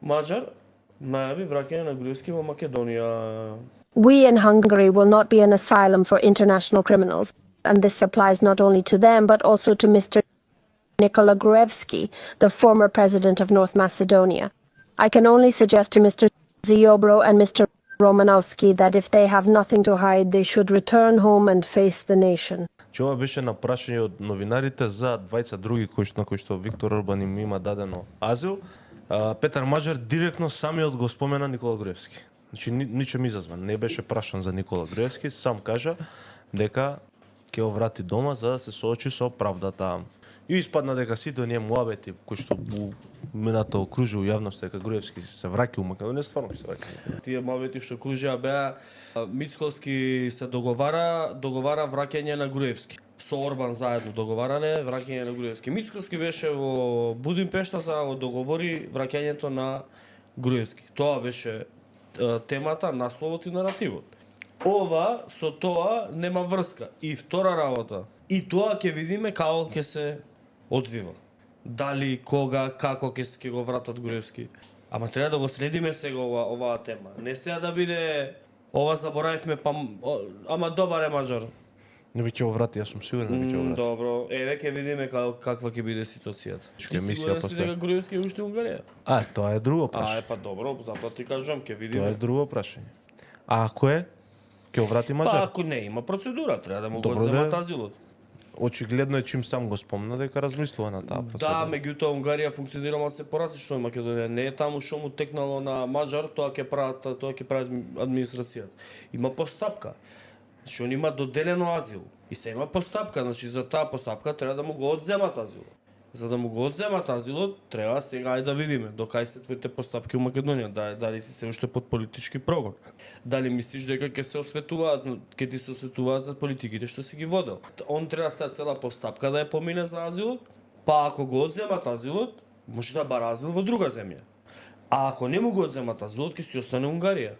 Маđар најави враќање на Груевски во Македонија. We in Hungary will not be an asylum for international criminals, and this applies not only to them but also to Mr. Nikola Gruevski, the former president of North Macedonia. I can only suggest to Mr. Ziobro and Mr. Romanovski that if they have nothing to hide, they should return home and face the nation. Ова беше на прашање од новинарите за двајца други на кои што Виктор Орбан им има дадено азил. Петар Маđар директно самиот го спомена Никола Груевски. Значи ничем изазван, не беше прашан за Никола Груевски, сам кажа дека ќе го врати дома за да се соочи со правдата. И испадна дека сите оние муабети кои што минато окружи у јавноста дека Груевски се враќа у Македонија, стварно се враќа. Тие муабети што кружеа беа Мицкоски се договара враќање на Груевски. Со Орбан заедно договарале враќање на Груевски. Мицкоски беше во Будимпешта за да договори враќањето на Груевски. Тоа беше темата, насловот и наративот. Ова со тоа нема врска. И втора работа. И тоа ќе видиме како ќе се одвива. Дали, кога, како ќе го вратат Груевски. Ама треба да го следиме сега оваа тема. Не сега да биде ова заборавивме па ама добар е Маđар. Не би ќе го врати, јас сум сигурен не би ќе го врати. Добро, еве ќе видиме каква ќе биде ситуацијата. Ти сигурен си дека Груевски е уште Унгарија? Тоа е друго прашање. Па добро, затоа ти кажувам, ќе видиме. Тоа е друго прашање. А ако е, ќе го врати Маđар? Па ако не има процедура, треба да му го Добро, земат да. азилот. Очигледно е чим сам го спомна дека размислува на таа процедура. Да, меѓутоа Унгарија функционира малку се поразлично од Македонија. Не е таму што му текнало на Маđар, тоа ќе прави администрацијата. Има постапка. Значи он има доделено азил и се има постапка, значи за таа постапка треба да му го одземат азилот. За да му го одземат азилот, треба сега ајде да видиме докај се твоите постапки у Македонија, дали си се уште под политички прогон. Дали мислиш дека ќе се осветуваат, ќе ти се осветуваат за политиките што си ги водел. Он треба сега цела постапка да ја помине за азилот, па ако го одземат азилот, може да бара азил во друга земја. А ако не му го одземат азилот, ќе си остане Унгарија.